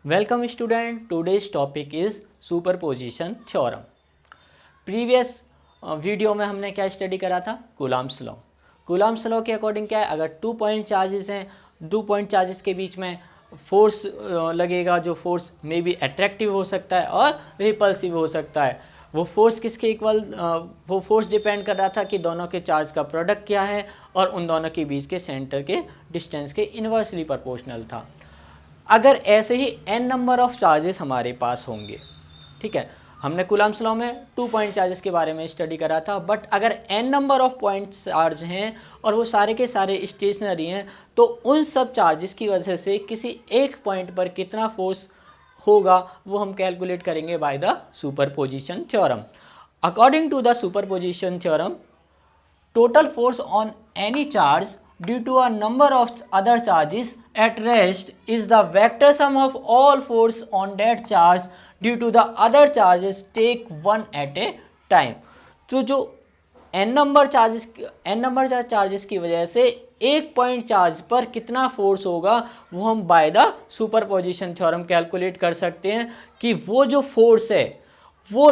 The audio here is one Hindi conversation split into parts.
Welcome student. Today's topic is superposition theorem. Previous video में हमने क्या स्टडी करा था? Coulomb's law. कूलम्ब्स लॉ के अकॉर्डिंग क्या है, अगर 2 पॉइंट चार्जेस हैं, 2 पॉइंट चार्जेस के बीच में फोर्स लगेगा, जो फोर्स मे बी अट्रैक्टिव हो सकता है और रिपल्सिव हो सकता है. वो फोर्स किसके इक्वल, वो फोर्स डिपेंड कर रहा था कि दोनों के चार्ज का प्रोडक्ट क्या है और उन दोनों के बीच के सेंटर के डिस्टेंस के इन्वर्सली प्रोपोर्शनल था. अगर ऐसे ही n नंबर ऑफ चार्जेस हमारे पास होंगे, ठीक है, हमने कूलम्ब्स लॉ में 2 पॉइंट चार्जेस के बारे में स्टडी करा था, बट अगर n number of point charge हैं और वो सारे के सारे स्टेशनरी हैं, तो उन सब चार्जेस की वजह से किसी एक पॉइंट पर कितना फोर्स होगा वो हम कैलकुलेट करेंगे by the superposition theorem. According to the superposition theorem, total force on any charge due to a number of other charges at rest is the vector sum of all force on that charge due to the other charges take one at a time. तो जो n नंबर चार्जेस की वजह से एक पॉइंट चार्ज पर कितना फोर्स होगा वो हम bye the superposition theorem calculate कर सकते हैं कि वो जो फोर्स है वो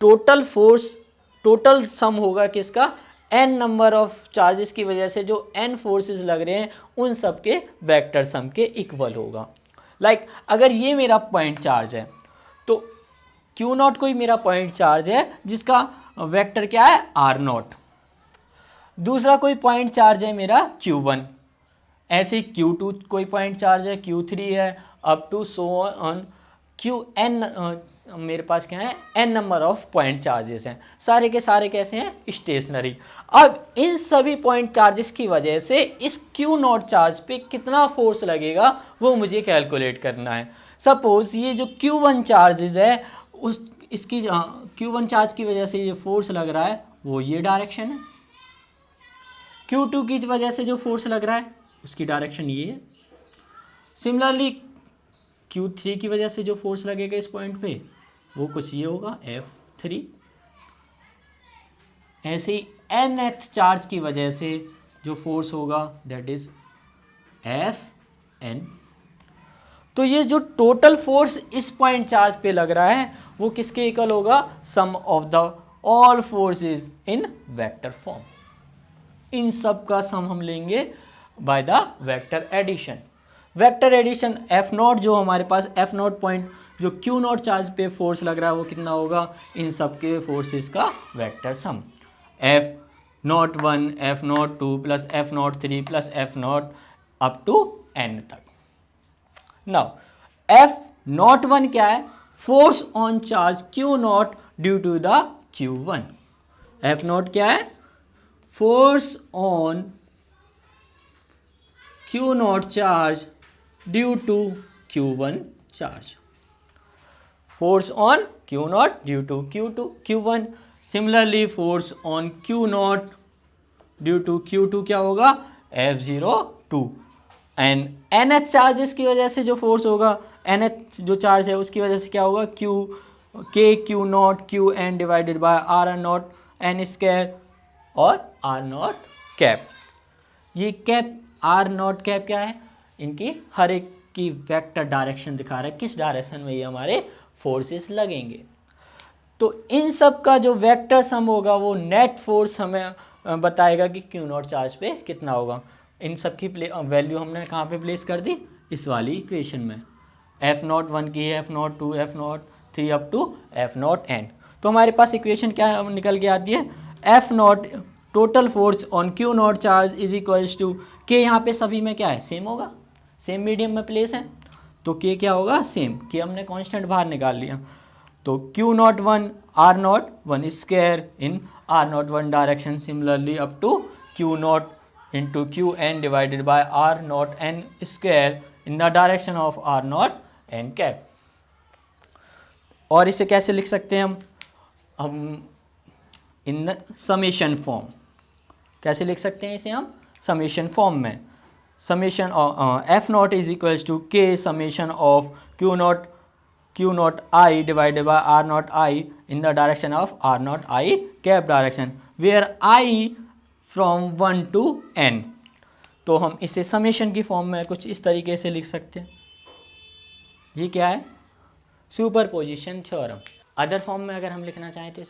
टोटल सम होगा किसका, n नंबर ऑफ चार्जेस की वजह से जो n फोर्सेस लग रहे हैं उन सब के वेक्टर सम के इक्वल होगा. लाइक अगर ये मेरा पॉइंट चार्ज है तो Q नॉट कोई मेरा पॉइंट चार्ज है जिसका वेक्टर क्या है, R नॉट. दूसरा कोई पॉइंट चार्ज है मेरा Q1. ऐसे Q2 कोई पॉइंट चार्ज है, Q3 है, up to so on Qn. मेरे पास क्या है, n number of point charges हैं, सारे के सारे कैसे हैं, स्टेशनरी. अब इन सभी पॉइंट चार्जेस की वजह से इस Q नॉट चार्ज पे कितना फोर्स लगेगा वो मुझे कैलकुलेट करना है. सपोज ये जो Q1 चार्जेस है इसकी Q1 चार्ज की वजह से ये फोर्स लग रहा है वो ये डायरेक्शन है. Q2 की वजह से जो फोर्स लग रहा है उसकी डायरेक्शन ये है. सिमिलरली Q3 की वजह से जो फोर्स लगेगा इस पॉइंट पे वो कुछ ये होगा, F3. ऐसे ही nth चार्ज की वजह से जो फोर्स होगा दैट इज Fn. तो ये जो टोटल फोर्स इस पॉइंट चार्ज पे लग रहा है वो किसके इक्वल होगा, sum of the all forces in vector form. इन सब का सम हम लेंगे by the vector addition. Vector addition F naught, जो हमारे पास F नॉट पॉइंट जो Q नॉट चार्ज पे फोर्स लग रहा है वो कितना होगा, इन सब के फोर्सेस का vector sum. F naught 1, F naught 2 plus F naught 3 plus F naught up to n तक. नाउ F नॉट 1 क्या है, force on charge Q naught due to the Q1. F naught क्या है, force on Q naught charge due to Q1 charge. Force on Q naught due to Q1. Similarly force on Q naught due to Q2 क्या होगा, F02. एंड nth चार्जेस की वजह से जो फोर्स होगा, nth जो चार्ज है उसकी वजह से क्या होगा, Q not Qn divided by R naught n square और R नॉट कैप. ये कैप R नॉट कैप क्या है, इनकी हर एक की वेक्टर डायरेक्शन दिखा रहा है, किस डायरेक्शन में ये हमारे फोर्सेस लगेंगे. तो इन सब का जो वेक्टर सम होगा वो नेट फोर्स हमें बताएगा कि Q नॉट चार्ज पे कितना होगा. इन सब की वैल्यू हमने कहाँ पे प्लेस कर दी, इस वाली इक्वेशन में. F नॉट 1 की है, F naught 2, F naught 3 to टू F नॉट n. तो हमारे पास इक्वेशन क्या निकल के आती है, F naught total force on Q naught charge is equals to K. यहाँ पे सभी में क्या है, सेम होगा, सेम मीडियम में प्लेस है तो K क्या होगा, सेम. K हमने कांस्टेंट बाहर निकाल लिया तो Q naught 1 R naught 1 square in R naught 1 direction. Similarly up to Q naught into Qn divided by R naught n square in the direction of R naught n cap. और इसे कैसे लिख सकते हैं हम इन समेशन फॉर्म. कैसे लिख सकते हैं इसे हम, समेशन फॉर्म में. Summation F naught is equals to K summation of Q naught I divided by R naught I in the direction of R naught I cap direction, where I from 1 to n. तो हम इसे समेशन की फॉर्म में कुछ इस तरीके से लिख सकते हैं. ये क्या है? Superposition theorem. अदर फॉर्म में अगर हम लिखना चाहें तो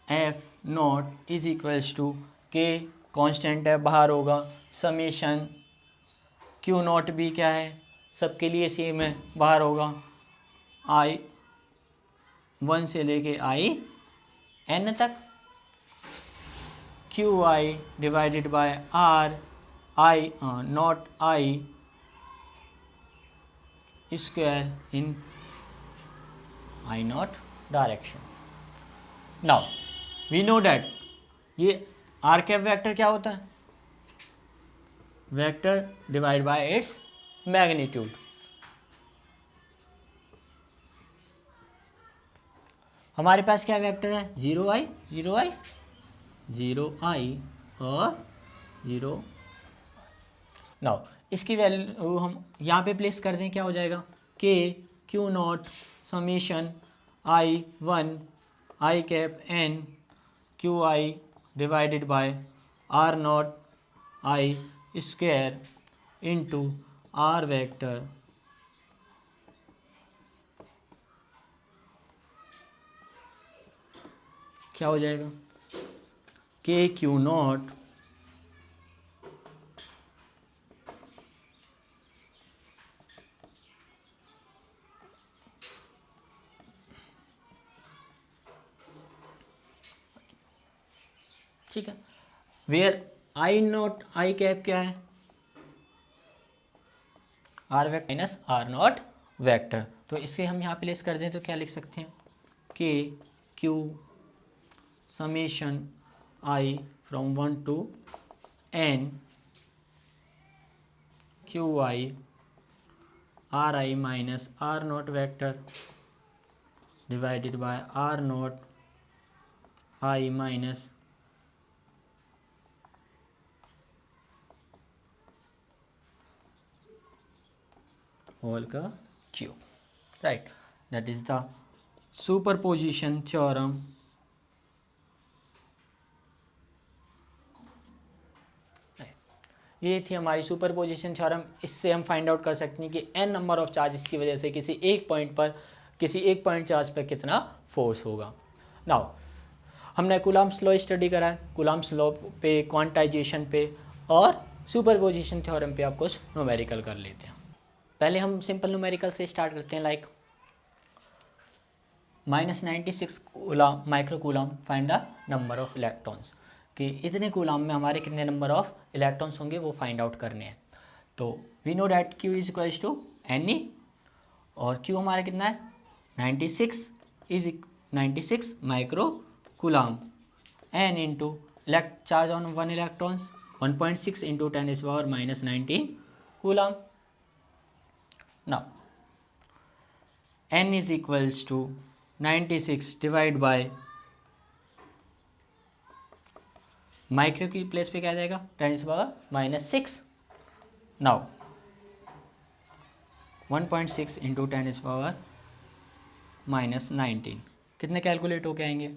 F naught is equals to K constant है, बाहर होगा, समेशन क्यू नॉट भी क्या है, सबके लिए सेम है, बाहर होगा, आई 1 से लेके आई एन तक, Q I divided by R I naught I square in I naught direction. Now we know that ये आर कैप वेक्टर क्या होता है? Vector divide by its magnitude. हमारे पास क्या वेक्टर है? 0 आई 0 आई 0 आई और 0। नाउ इसकी वैल्यू हम यहाँ पे प्लेस कर दें, क्या हो जाएगा? K Q naught summation I 1 I cap N Q I divided by R naught I square into R vector क्या हो जाएगा? के क्यू नॉट ठीक है, where I naught I cap क्या है? R vector minus R naught vector. तो इसे हम यहाँ प्लेस कर दें तो क्या लिख सकते हैं? K Q summation I from 1 to n Q I R I minus R naught vector divided by R naught I minus whole का Q, right? That is the superposition theorem ये थी हमारी सुपरपोजिशन थ्योरम। इससे हम फाइंड आउट कर सकते हैं कि n नंबर ऑफ चार्जेस की वजह से किसी एक पॉइंट चार्ज पर कितना फोर्स होगा। नाउ हमने कूलम्ब्स लॉ स्टडी करा है, कूलम्ब्स लॉ पे, क्वांटाइजेशन पे और सुपरपोजिशन थ्योरम पे आप कुछ न्यूमेरिकल कर लेते हैं। पहले हम सिंपल न्यूमेरिकल से स्टार्ट करते हैं, like -96 micro coulomb find the number of electrons, कि इतने कूलम में हमारे कितने नंबर ऑफ इलेक्ट्रॉन्स होंगे वो फाइंड आउट करने हैं। तो we know that Q is equals टू एन ई, और Q हमारा कितना है? 96 micro coulomb, n into charge on 1 electrons 1.6 into 10⁻⁻19 coulomb. Now n is equals to 96 divide by micro की प्लेस पे क्या आ जाएगा? 10⁻⁻6। नाउ 1.6 इंटू 10⁻⁻19 कितने कैलकुलेट होके आएंगे?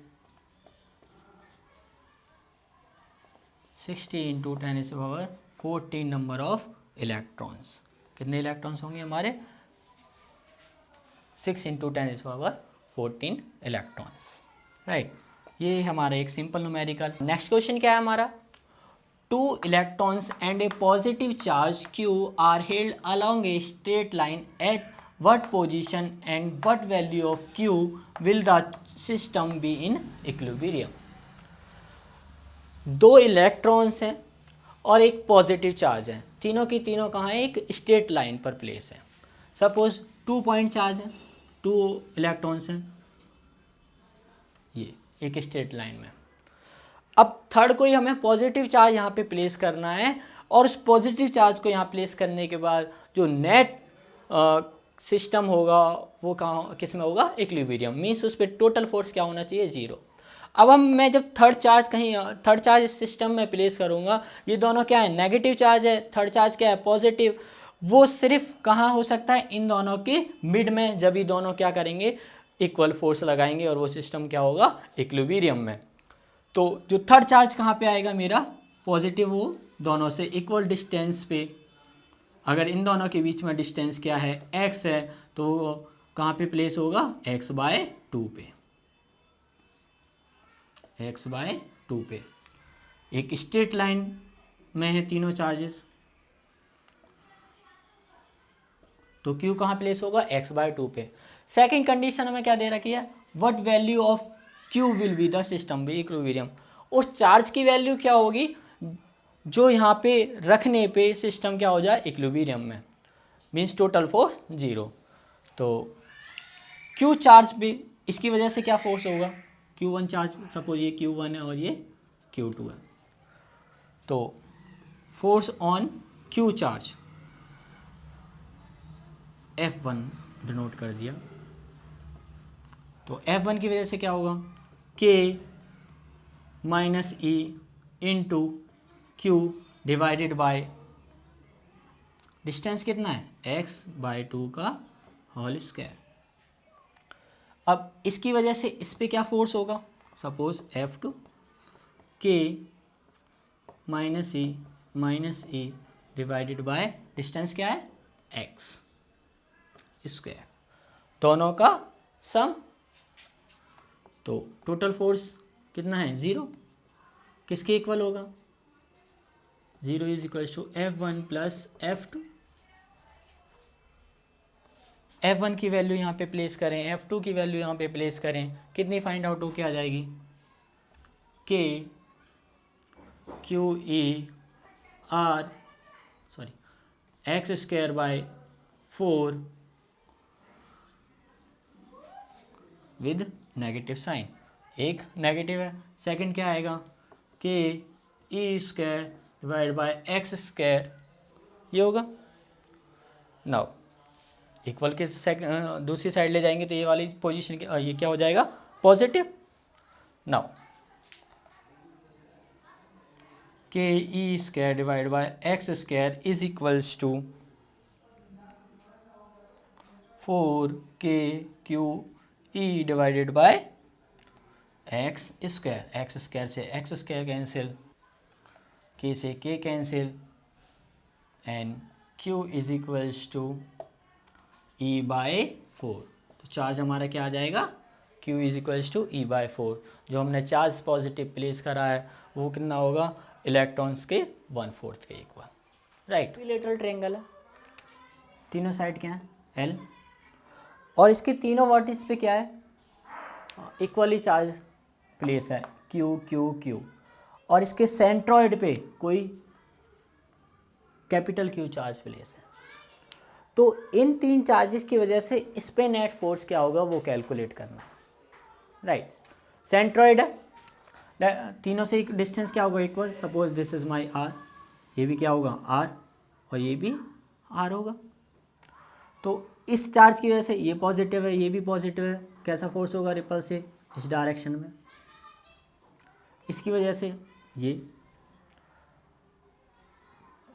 60 इंटू 10⁻14 नंबर ऑफ इलेक्ट्रॉन्स। कितने इलेक्ट्रॉन्स होंगे हमारे? 6 इंटू 10⁻14 इलेक्ट्रॉन्स, राइट? ये हमारा एक सिंपल न्यूमेरिकल। नेक्स्ट क्वेश्चन क्या है हमारा? 2 electrons and a positive charge Q are held along a straight line at what position and what value of Q will the system be in equilibrium. 2 electrons हैं और एक पॉजिटिव चार्ज है, तीनों की तीनों कहाँ है? एक स्ट्रेट लाइन पर प्लेस है। सपोज 2 पॉइंट चार्ज है, 2 इलेक्ट्रॉन्स हैं, ये एक स्ट्रेट लाइन में। अब थर्ड कोई हमें पॉजिटिव चार्ज यहाँ पे प्लेस करना है, और उस पॉजिटिव चार्ज को यहाँ प्लेस करने के बाद जो नेट सिस्टम होगा वो कहाँ किस में होगा? इक्विलिब्रियम। मीन्स उस पर टोटल फोर्स क्या होना चाहिए? 0। अब मैं जब थर्ड चार्ज इस सिस्टम में प्लेस करूँगा, ये दोनों क्या है? नेगेटिव चार्ज है, थर्ड चार्ज क्या है? पॉजिटिव। वो सिर्फ कहाँ हो सकता है? इन दोनों के मिड में, जब ये दोनों क्या करेंगे? इक्वल फोर्स लगाएंगे और वो सिस्टम क्या होगा? इक्विलिब्रियम में। तो जो थर्ड चार्ज कहाँ पे आएगा मेरा? पॉजिटिव, वो दोनों से इक्वल डिस्टेंस पे अगर इन दोनों के बीच में डिस्टेंस क्या है, x है, तो कहाँ पे प्लेस होगा, x/2 पे, x/2 पे। एक स्ट्रेट लाइन में है तीनों चार्जेस, तो Q कहाँ प्लेस होगा, x/2 पे। सेकंड कंडीशन हमें क्या दे रखी है, what value of Q will be the system be equilibrium. उस चार्ज की वैल्यू क्या होगी जो यहाँ पे रखने पे सिस्टम क्या हो जाए, इक्विलिब्रियम में, मीन्स टोटल फोर्स 0। तो Q चार्ज पे इसकी वजह से क्या फोर्स होगा, Q1 चार्ज, सपोज ये Q1 है और ये Q2 है, तो force on Q charge F1 denote कर दिया, तो F1 की वजह से क्या होगा, K - E into Q divided by distance कितना है, x/2 का होल स्क्वायर। अब इसकी वजह से इस पे क्या फोर्स होगा, suppose F2 K - E divided by distance क्या है, x स्क्वायर, दोनों का सम। तो टोटल फोर्स कितना है, 0, किसके इक्वल होगा, 0 is equal to F1 plus F2। F1 की वैल्यू यहाँ पे प्लेस करें, F2 की वैल्यू यहाँ पे प्लेस करें, कितनी फाइंड आउट हो के आ जाएगी, K QE R x square by 4 with negative sign, एक नेगेटिव है, सेकंड क्या आएगा, K E square divide by x square, ये होगा। नाउ इक्वल के दूसरी साइड ले जाएंगे तो ये वाली पोजीशन ये क्या हो जाएगा, positive. Now K E square divide by x square is equals to 4K Q E divided by x square, x square से x स्क्वायर कैंसिल, K से K cancel, and Q is equals to E/4। तो चार्ज हमारा क्या आ जाएगा, Q is equals to E/4। जो हमने चार्ज पॉजिटिव प्लेस करा है वो कितना होगा, इलेक्ट्रॉन्स के 1/4 के इक्वल, राइट। इक्विलेटरल ट्रायंगल है, तीनों साइड क्या है, L, और इसके तीनों वर्टिस पे क्या है, इक्वली चार्ज प्लेस है, Q Q Q, और इसके सेंट्रॉइड पे कोई कैपिटल Q चार्ज प्लेस है। तो इन तीन चार्जेस की वजह से इस पे नेट फोर्स क्या होगा वो कैलकुलेट करना है, राइट। सेंट्रॉइड है, तीनों से एक डिस्टेंस क्या होगा, equal, suppose this is my R, ये भी क्या होगा R, और ये भी R होगा। तो इस चार्ज की वजह से ये पॉजिटिव है, ये भी पॉजिटिव है, कैसा फोर्स होगा, रिपल से इस डायरेक्शन में, इसकी वजह से ये,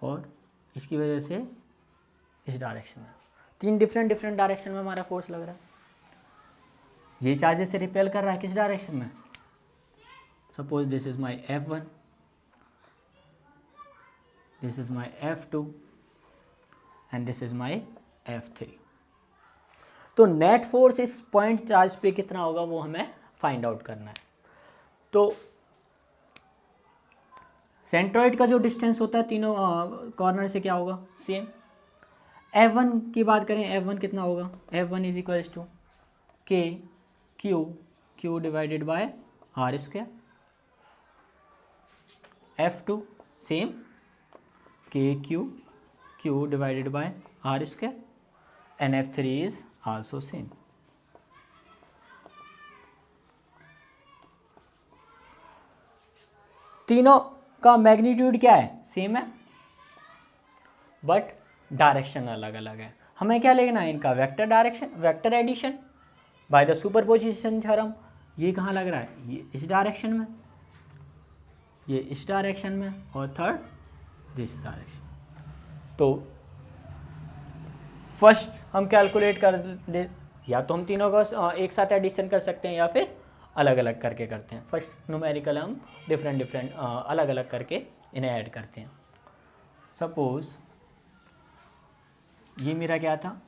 और इसकी वजह से इस डायरेक्शन में, तीन डिफरेंट डायरेक्शन में हमारा फोर्स लग रहा है। ये चार्जेस से रिपेल कर रहा है किस डायरेक्शन में, suppose this is my F1, this is my F2 and this is my F3। तो नेट फोर्स इस पॉइंट चार्ज पे कितना होगा वो हमें फाइंड आउट करना है। तो सेंट्रॉइड का जो डिस्टेंस होता है तीनों कॉर्नर से क्या होगा, सेम। F1 की बात करें, F1 कितना होगा, F1 is equals to K Q divided by R square. F2 same, K Q divided by R square, and F3 is also same. तीनों का मैग्नीट्यूड क्या है, सेम है, बट डायरेक्शन अलग अलग है। हमें क्या लेना है, इनका vector direction, vector addition by the superposition theorem. ये कहाँ लग रहा है, ये इस डायरेक्शन में, ये इस डायरेक्शन में, और थर्ड दिस डायरेक्शन। तो फर्स्ट हम कैलकुलेट कर ले, या तो हम तीनों का एक साथ एडिशन कर सकते हैं या फिर अलग अलग करके करते हैं। फर्स्ट न्यूमेरिकल हम डिफरेंट अलग अलग करके इन्हें ऐड करते हैं। सपोज ये मेरा क्या था,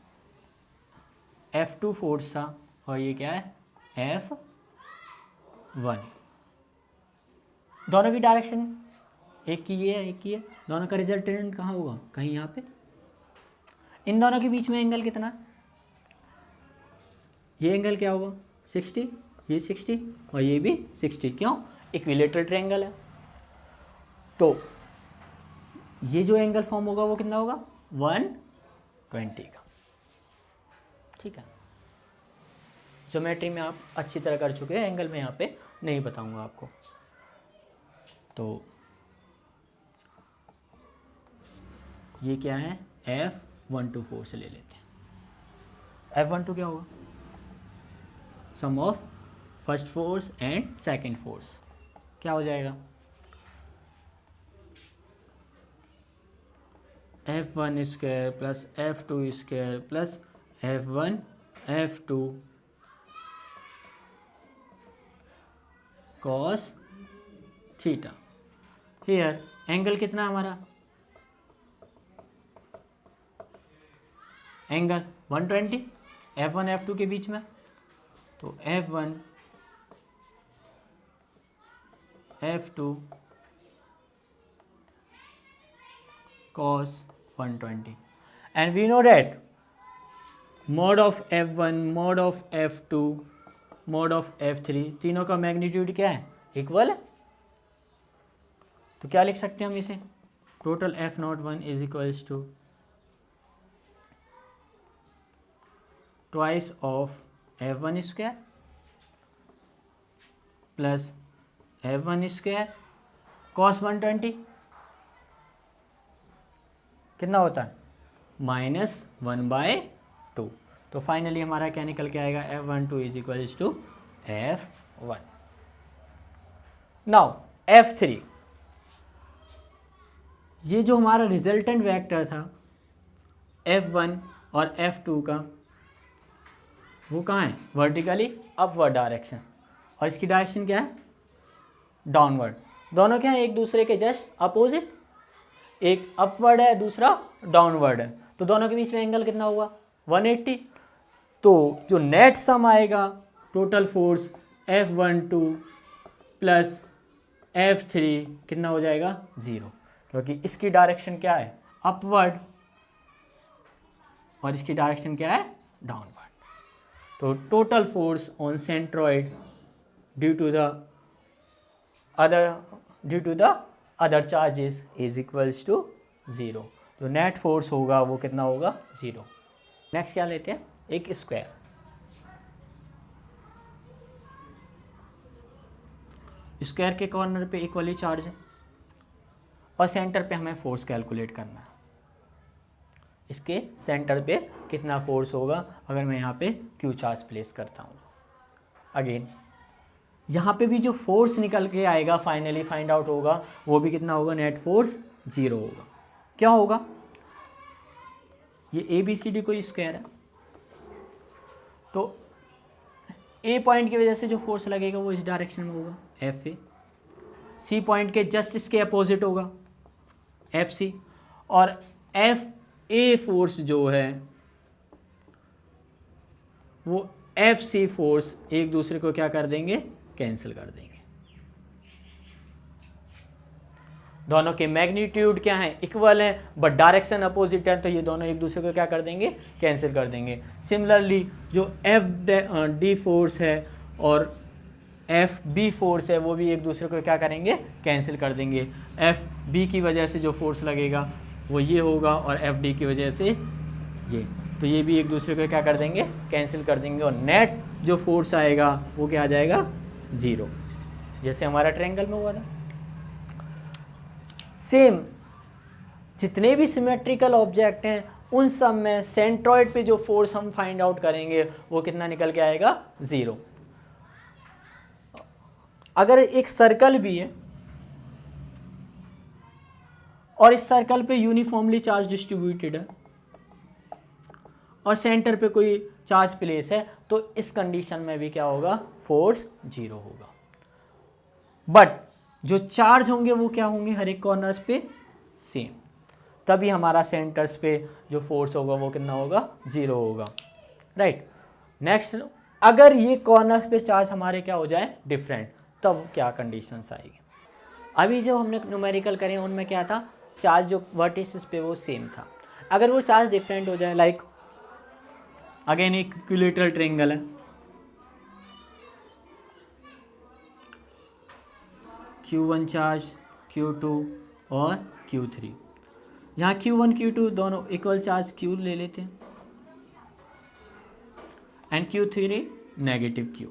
F2 फोर्स था, और ये क्या है, F1। दोनों की डायरेक्शन एक की ये है, एक की है, दोनों का रिजल्टेंट कहाँ होगा, कहीं यहाँ पे। इन दोनों के बीच में एंगल कितना, ये एंगल क्या होगा 60, ये 60 और ये भी 60, क्यों, इक्विलेटरल ट्रायंगल है। तो ये जो एंगल फॉर्म होगा वो कितना होगा 120 का। ठीक है, ज्योमेट्री में आप अच्छी तरह कर चुके हैं, एंगल में यहाँ पे नहीं बताऊंगा आपको। तो ये क्या है, F12 फोर्स ले लेते हैं। F12 क्या होगा, sum of first force and second force, क्या हो जाएगा, F1 square plus F2 square plus F1 F2 cos theta. Here angle कितना हमारा, एंगल 120 F1 F2 के बीच में, तो F1 F2 cos 120, and we know that mod of F1 mod of F2 mod of F3 तीनों का मैग्नीट्यूड क्या है, इक्वल है। तो क्या लिख सकते हैं हम इसे, total F01 is equals to twice of F1 square plus F1 square cos 120 कितना होता है, -1/2। तो फाइनली हमारा क्या निकल के आएगा, F12 is equals to F1। Now F3, ये जो हमारा रिजल्टेंट वेक्टर था F1 और F2 का, वो कहाँ है, वर्टिकली अपवर्ड डायरेक्शन, और इसकी डायरेक्शन क्या है, डाउनवर्ड। दोनों क्या है, एक दूसरे के जस्ट अपोजिट, एक अपवर्ड है दूसरा डाउनवर्ड है, तो दोनों के बीच में एंगल कितना हुआ 180। तो जो नेट सम आएगा total force F12 plus F3 कितना हो जाएगा 0, क्योंकि इसकी डायरेक्शन क्या है अपवर्ड और इसकी डायरेक्शन क्या है डाउनवर्ड। तो total force on centroid due to the other charges is equals to 0। तो नेट फोर्स होगा वो कितना होगा 0। नेक्स्ट क्या लेते हैं, एक स्क्वायर। स्क्वायर के कॉर्नर पे इक्वली चार्ज है और सेंटर पे हमें फोर्स कैलकुलेट करना है। इसके सेंटर पे कितना फोर्स होगा अगर मैं यहाँ पे क्यू चार्ज प्लेस करता हूँ। अगेन यहाँ पे भी जो फोर्स निकल के आएगा फाइनली फाइंड आउट होगा वो भी कितना होगा, नेट फोर्स 0 होगा। क्या होगा, ये ABCD कोई स्क्वायर है, तो A पॉइंट की वजह से जो फोर्स लगेगा वो इस डायरेक्शन में होगा FA, C पॉइंट के जस्ट इसके अपोजिट होगा FC, और FA फोर्स जो है वो FC फोर्स एक दूसरे को क्या कर देंगे, कैंसिल कर देंगे। दोनों के मैग्नीट्यूड क्या है, इक्वल है, बट डायरेक्शन अपोजिट है, तो ये दोनों एक दूसरे को क्या कर देंगे, कैंसिल कर देंगे। सिमिलरली जो FD फोर्स है और FB फोर्स है वो भी एक दूसरे को क्या करेंगे, कैंसिल कर देंगे। FB की वजह से जो फोर्स लगेगा वो ये होगा और FD की वजह से ये, तो ये भी एक दूसरे को क्या कर देंगे, कैंसिल कर देंगे, और नेट जो फोर्स आएगा वो क्या आ जाएगा 0, जैसे हमारा ट्रायंगल में हुआ था। सेम जितने भी सिमेट्रिकल ऑब्जेक्ट हैं उन सब में सेंट्रॉइड पे जो फोर्स हम फाइंड आउट करेंगे वो कितना निकल के आएगा 0। अगर एक सर्कल भी है और इस सर्कल पे यूनिफॉर्मली चार्ज डिस्ट्रीब्यूटेड है और सेंटर पे कोई चार्ज प्लेस है, तो इस कंडीशन में भी क्या होगा, फोर्स 0 होगा। बट जो चार्ज होंगे वो क्या होंगे हर एक कॉर्नर्स पे सेम। तभी हमारा सेंटर्स पे जो फोर्स होगा वो कितना होगा, 0 होगा, राइट। नेक्स्ट, अगर ये कॉर्नर्स पे चार्ज हमारे क्या हो जाए, डिफरेंट, तब क्या कंडीशंस आएगी। अभी जो हमने न्यूमेरिकल करे उनमें क्या था, चार्ज जो वर्टिसेस पे वो सेम था। अगर वो चार्ज डिफरेंट हो जाए, लाइक अगेन एक इक्विलेटरल ट्रायंगल है, Q1 चार्ज, Q2 और Q3, यहाँ Q1 Q2 दोनों इक्वल चार्ज Q ले लेते हैं एंड Q3 नेगेटिव Q।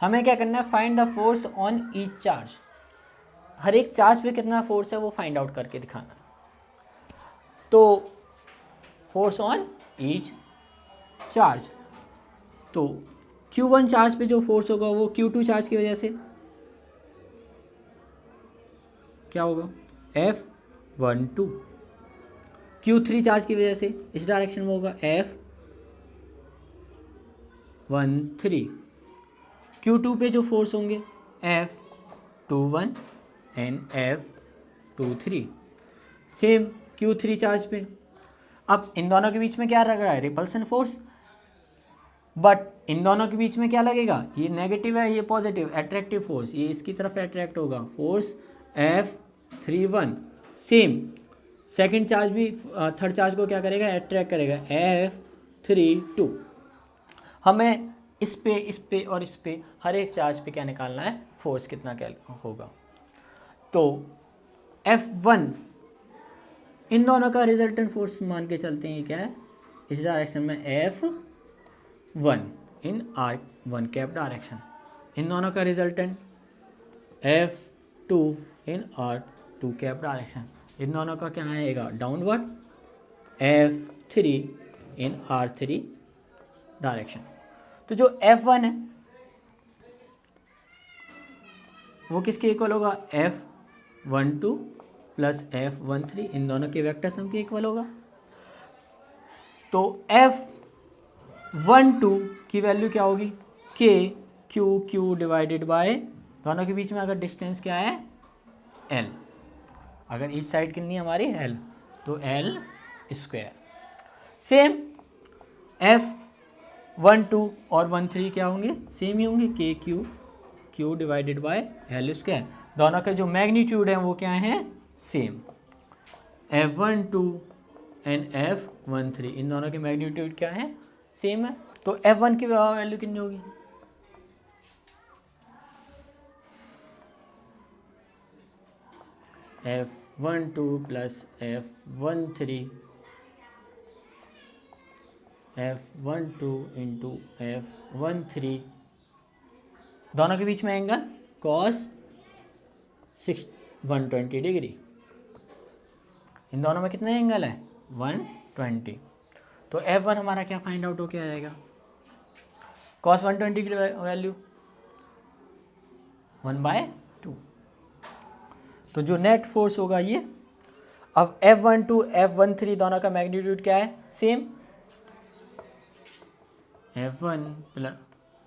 हमें क्या करना है, find the force on each charge, हर एक चार्ज पे कितना फोर्स है वो फाइंड आउट करके दिखाना। तो फोर्स ऑन ईच चार्ज, तो Q1 चार्ज पे जो फोर्स होगा वो Q2 चार्ज की वजह से क्या होगा, F12, Q3 चार्ज की वजह से इस डायरेक्शन में होगा F13, Q2 पे जो फोर्स होंगे F21 and F23, same Q3 charge पे। अब इन दोनों के बीच में क्या लग रहा है, रिपल्सन फोर्स, बट इन दोनों के बीच में क्या लगेगा, ये नेगेटिव है ये पॉजिटिव, अट्रैक्टिव फोर्स, ये इसकी तरफ अट्रैक्ट होगा, force F31, same second charge भी थर्ड चार्ज को क्या करेगा, अट्रैक्ट करेगा, F32। हमें इस पे और इस पे हर एक चार्ज पे क्या निकालना है, फोर्स कितना क्या होगा। तो F1 इन दोनों का रिजल्टेंट फोर्स मान के चलते हैं, क्या है, इस डायरेक्शन में F1 इन R1 कैप डायरेक्शन, इन दोनों का रिजल्टेंट F2 इन R2 कैप डायरेक्शन, इन दोनों का क्या आएगा, डाउनवर्ड, F3 इन R3 डायरेक्शन। तो जो F1 है वो किसके इक्वल होगा, F12 प्लस F13, इन दोनों के वेक्टर सम के इक्वल होगा। तो F12 की वैल्यू क्या होगी, Q डिवाइडेड बाय, दोनों के बीच में अगर डिस्टेंस क्या है, L, अगर इस साइड कितनी हमारी L, तो L स्क्वायर। सेम F12 और 13 क्या होंगे, सेम ही होंगे, Q divided bye L square, दोनों के जो मैग्नीट्यूड हैं वो क्या हैं, सेम, F12 एंड F13, इन दोनों के मैग्नीट्यूड क्या है, सेम है। तो F1 की वैल्यू कितनी होगी, F12 plus F12 into F13, दोनों के बीच में एंगल cos 120 डिग्री, इन दोनों में कितने एंगल है, 120। तो F1 हमारा क्या फाइंड आउट होके आएगा, cos 120 की वैल्यू 1/2। तो जो नेट फोर्स होगा ये, अब F12 F13 दोनों का मैग्नीट्यूड क्या है, सेम, F1 प्लस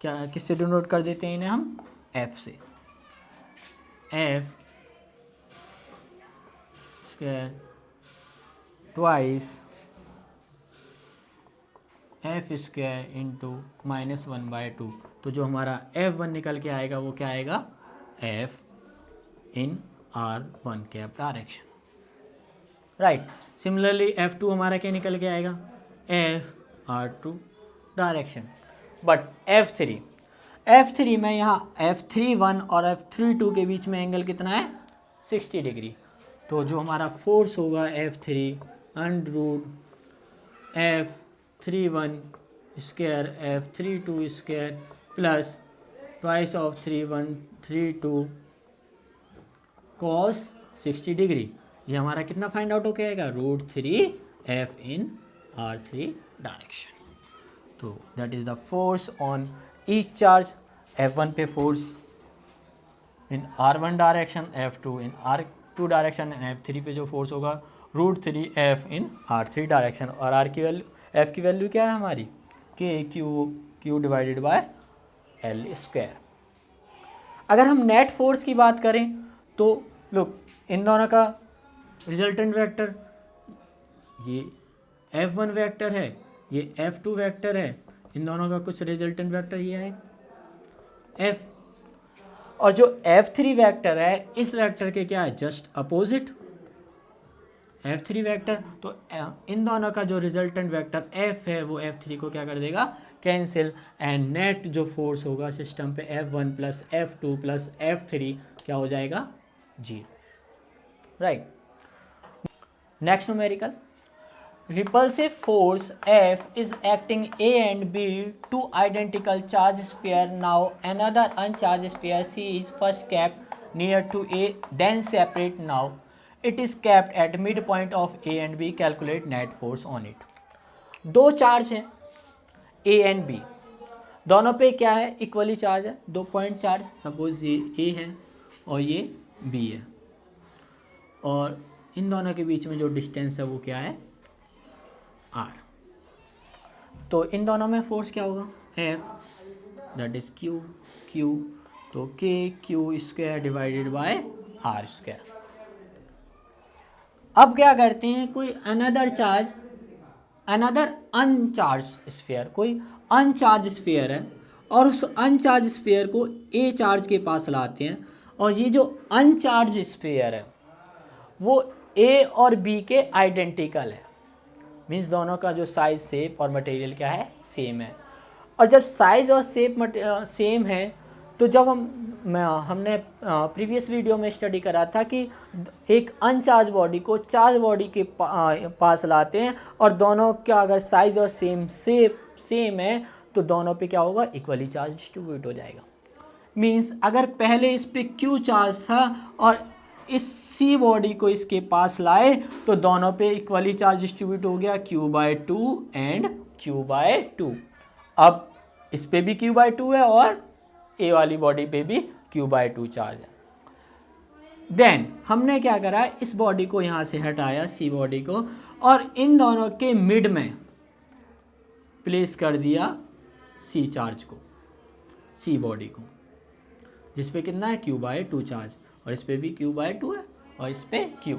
क्या किससे डिनोट कर देते हैं इन्हें हम, F से, F square twice F square into -1/2। तो जो हमारा F1 निकल के आएगा वो क्या आएगा, F इन R1 cap direction, right. Similarly F2 हमारा क्या निकल के आएगा, F R2 direction. But F3 में यहाँ F31 और F32 के बीच में एंगल कितना है, 60 डिग्री। तो जो हमारा फोर्स होगा F3 under F31 square F32 square plus twice of 3132 cos 60 degree, ये हमारा कितना फाइंड आउट होके आएगा, √3 F इन R3 डायरेक्शन। तो that is the force on each charge, F1 पे force in R1 direction, F2 in R2 direction and F3 पे जो फोर्स होगा √3 F इन R3 डायरेक्शन। और R की वैल्यू, F की वैल्यू क्या है हमारी, Q divided bye L square. अगर हम नेट फोर्स की बात करें तो लुक, इन दोनों का रिजल्टेंट वेक्टर ये F1 वेक्टर है, ये F2 वेक्टर है, इन दोनों का कुछ रिजल्टेंट वेक्टर ये है F, और जो F3 वेक्टर है इस वेक्टर के क्या है, जस्ट अपोजिट F3 वेक्टर। तो इन दोनों का जो रिजल्टेंट वेक्टर F है वो F3 को क्या कर देगा, कैंसिल, एंड नेट जो फोर्स होगा सिस्टम पे F1 plus F2 plus F3 क्या हो जाएगा, 0, right. Next numerical, repulsive force F is acting A and B, two identical charge sphere. Now another uncharged sphere C is first kept near to A, then separate. Now it is kept at midpoint of A and B. Calculate net force on it. दो चार्ज हैं A and B, दोनों पे क्या है, इक्वली चार्ज है, 2 पॉइंट चार्ज। सपोज ये A है और ये B है, और इन दोनों के बीच में जो डिस्टेंस है वो क्या है, R। तो इन दोनों में फोर्स क्या होगा, F दैट इज Q, तो KQ square divided by R square. अब क्या करते हैं, कोई अनदर अनचार्ज स्फीयर, कोई अनचार्ज स्फीयर है और उस अनचार्ज स्फीयर को A चार्ज के पास लाते हैं, और ये जो अनचार्ज स्फीयर है वो A और B के आइडेंटिकल है, मीन्स दोनों का जो साइज, शेप और मटेरियल क्या है, सेम है। और जब साइज और शेप सेम है तो जब हमने प्रीवियस वीडियो में स्टडी करा था कि एक अनचार्ज बॉडी को चार्ज बॉडी के पास लाते हैं और दोनों का अगर साइज और शेप सेम है तो दोनों पे क्या होगा, इक्वली चार्ज डिस्ट्रीब्यूट हो जाएगा। मीन्स अगर पहले इस पे Q चार्ज था और इस C बॉडी को इसके पास लाए तो दोनों पे इक्वली चार्ज डिस्ट्रीब्यूट हो गया, Q/2 एंड Q/2। अब इस पे भी Q/2 है और A वाली बॉडी पे भी Q/2 चार्ज है। देन हमने क्या करा, इस बॉडी को यहाँ से हटाया, C बॉडी को, और इन दोनों के मिड में प्लेस कर दिया C चार्ज को, C बॉडी को, जिस पे कितना है, Q/2 चार्ज, और इस पे भी Q/2 है और इस पे Q।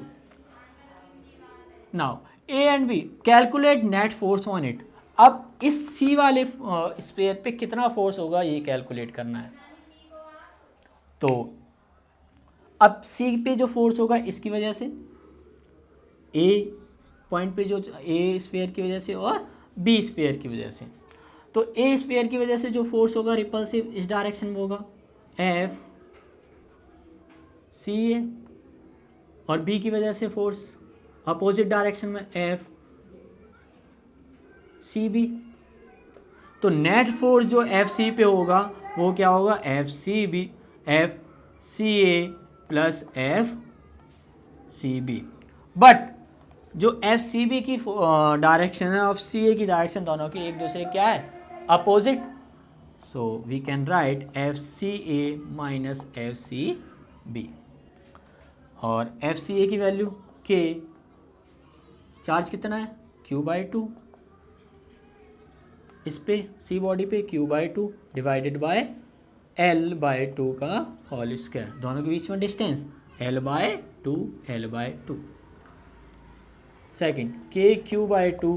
Now A and B, calculate net force on it. अब इस C वाले स्फीयर पे कितना फोर्स होगा ये कैलकुलेट करना है। तो अब C पे जो फोर्स होगा इसकी वजह से, A पॉइंट पे जो A स्फीयर की वजह से और B स्फीयर की वजह से, तो A स्फीयर की वजह से जो फोर्स होगा रिपल्सिव इस डायरेक्शन में होगा F C है, और B की वजह से फोर्स अपोजिट डायरेक्शन में F C B। तो नेट फोर्स जो F C पे होगा वो क्या होगा, F C B, F C A plus F C B। But जो F C B की डायरेक्शन है और C A की डायरेक्शन दोनों की एक दूसरे क्या है, opposite. So we can write F C A minus F C B, और F C A की वैल्यू K, चार्ज कितना है, Q/2, इस पे C बॉडी पे Q/2 डिवाइडेड बाय L/2 का होल स्क्वायर, दोनों के बीच में distance L/2। Second K Q/2,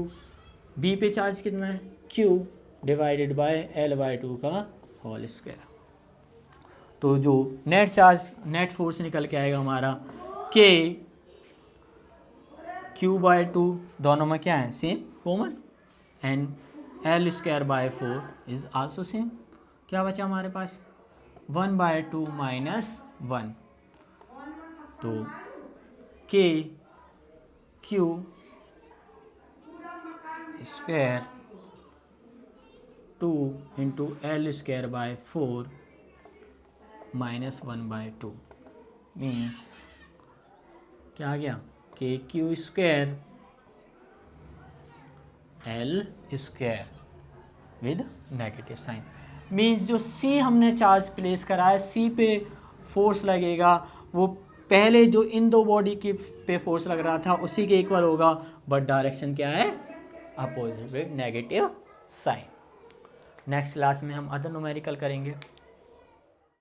B पे चार्ज कितना है, Q डिवाइडेड बाय L/2 का होल स्क्वायर। तो जो नेट फोर्स निकल के आएगा हमारा K Q/2, दोनों में क्या है, same common, and L/4 is also same. क्या बचा हमारे पास, 1/2 माइनस 1, तो K Q square 2 into L/4 minus 1/2 means क्या आ गया, KQ square L square with negative sign. Means जो C हमने चार्ज प्लेस करा है, C पे फोर्स लगेगा वो पहले जो इन दो बॉडी की पे फोर्स लग रहा था उसी के इक्वल होगा, बट डायरेक्शन क्या है, opposite with negative sign. Next class में हम अदर न्यूमेरिकल करेंगे।